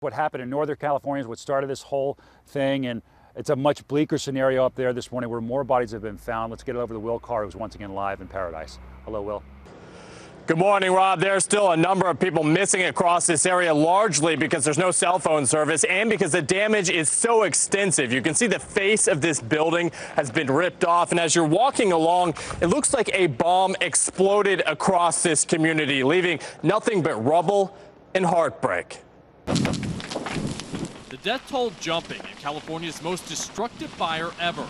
What happened in Northern California is what started this whole thing, and it's a much bleaker scenario up there this morning where more bodies have been found. Let's get it over to Will Carr, who's once again live in Paradise. Hello, Will. Good morning, Rob. There's still a number of people missing across this area, largely because there's no cell phone service and because the damage is so extensive. You can see the face of this building has been ripped off, and as you're walking along, it looks like a bomb exploded across this community, leaving nothing but rubble and heartbreak. The death toll jumping in California's most destructive fire ever.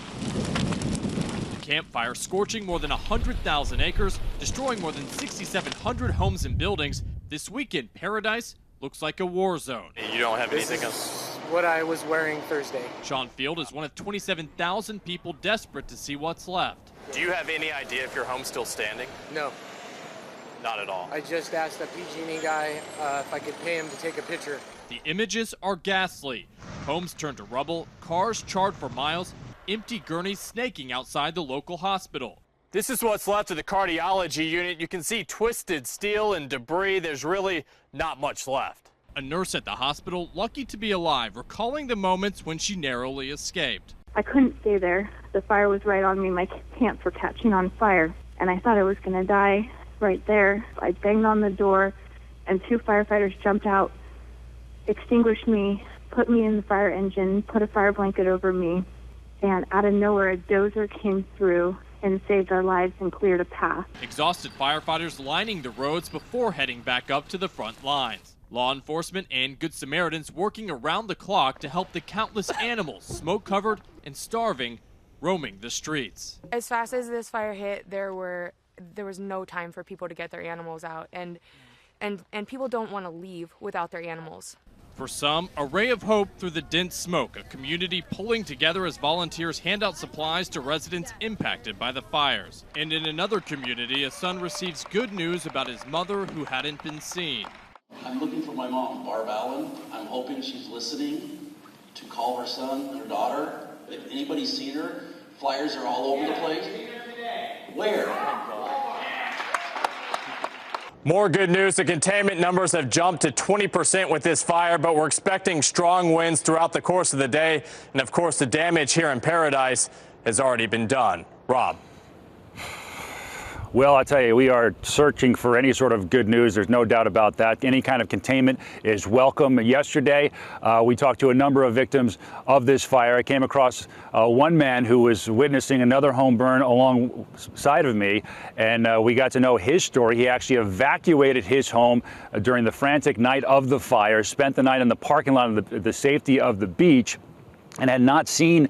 The Camp Fire scorching more than 100,000 acres, destroying more than 6,700 homes and buildings. This weekend, Paradise looks like a war zone. You don't have anything else? What I was wearing Thursday. Sean Field is one of 27,000 people desperate to see what's left. Do you have any idea if your home's still standing? No. Not at all. I just asked the PG&E guy if I could pay him to take a picture. The images are ghastly. Homes turned to rubble, cars charred for miles, empty gurneys snaking outside the local hospital. This is what's left of the cardiology unit. You can see twisted steel and debris. There's really not much left. A nurse at the hospital, lucky to be alive, recalling the moments when she narrowly escaped. I couldn't stay there. The fire was right on me. My pants were catching on fire, and I thought I was going to die right there. I banged on the door, and 2 firefighters jumped out, extinguished me, put me in the fire engine, put a fire blanket over me, and out of nowhere, a dozer came through and saved our lives and cleared a path. Exhausted firefighters lining the roads before heading back up to the front lines. Law enforcement and Good Samaritans working around the clock to help the countless animals, smoke-covered and starving, roaming the streets. As fast as this fire hit, there was no time for people to get their animals out, and people don't want to leave without their animals. For some, a ray of hope through the dense smoke, a community pulling together as volunteers hand out supplies to residents impacted by the fires. And in another community, a son receives good news about his mother who hadn't been seen. I'm looking for my mom, Barb Allen. I'm hoping she's listening to call her son, her daughter. If anybody's seen her, flyers are all over the place. Where? More good news. The containment numbers have jumped to 20% with this fire, but we're expecting strong winds throughout the course of the day. And of course, the damage here in Paradise has already been done. Rob. Well, I tell you, we are searching for any sort of good news. There's no doubt about that. Any kind of containment is welcome. Yesterday, we talked to a number of victims of this fire. I came across one man who was witnessing another home burn alongside of me, and we got to know his story. He actually evacuated his home during the frantic night of the fire, spent the night in the parking lot of the safety of the beach, and had not seen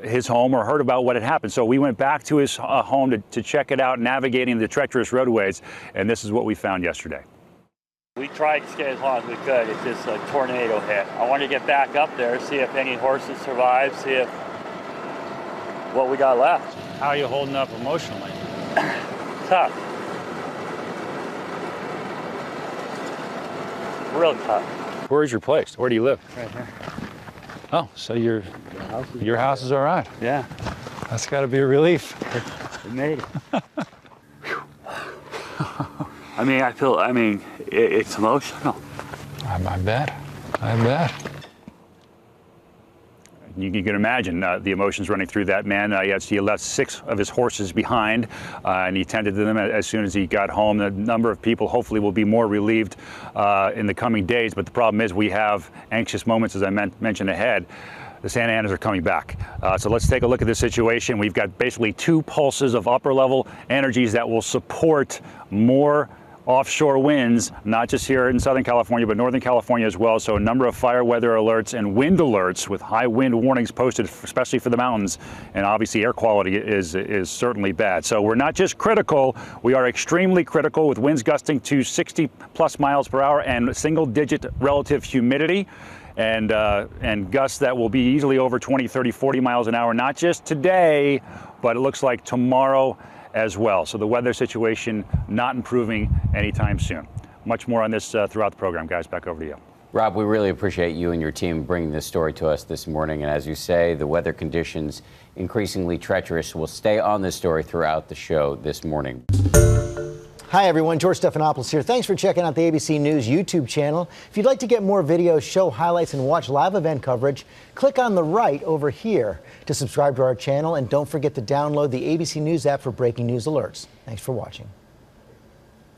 his home or heard about what had happened. So we went back to his home to check it out, navigating the treacherous roadways, and this is what we found yesterday. We tried to stay as long as we could. It's just a tornado hit. I wanted to get back up there, see if any horses survived, see if what we got left. How are you holding up emotionally? Tough. Real tough. Where's your place? Where do you live? Right here. Oh, so your house is all right. Yeah. That's got to be a relief. We made it. I mean, it's emotional. I bet. You can imagine the emotions running through that man. He left 6 of his horses behind, and he tended to them as soon as he got home. The number of people hopefully will be more relieved in the coming days, but the problem is we have anxious moments, as I mentioned ahead. The Santa Anas are coming back. So let's take a look at this situation. We've got basically 2 pulses of upper level energies that will support more offshore winds, not just here in Southern California, but Northern California as well. So a number of fire weather alerts and wind alerts with high wind warnings posted, especially for the mountains. And obviously air quality is certainly bad. So we're not just critical, we are extremely critical with winds gusting to 60 plus miles per hour and single digit relative humidity. And gusts that will be easily over 20, 30, 40 miles an hour, not just today, but it looks like tomorrow as well. So the weather situation not improving anytime soon. Much more on this throughout the program, guys. Back over to you. Rob, we really appreciate you and your team bringing this story to us this morning. And as you say, the weather conditions increasingly treacherous. We'll stay on this story throughout the show this morning. Hi, everyone. George Stephanopoulos here. Thanks for checking out the ABC News YouTube channel. If you'd like to get more videos, show highlights, and watch live event coverage, click on the right over here to subscribe to our channel. And don't forget to download the ABC News app for breaking news alerts. Thanks for watching.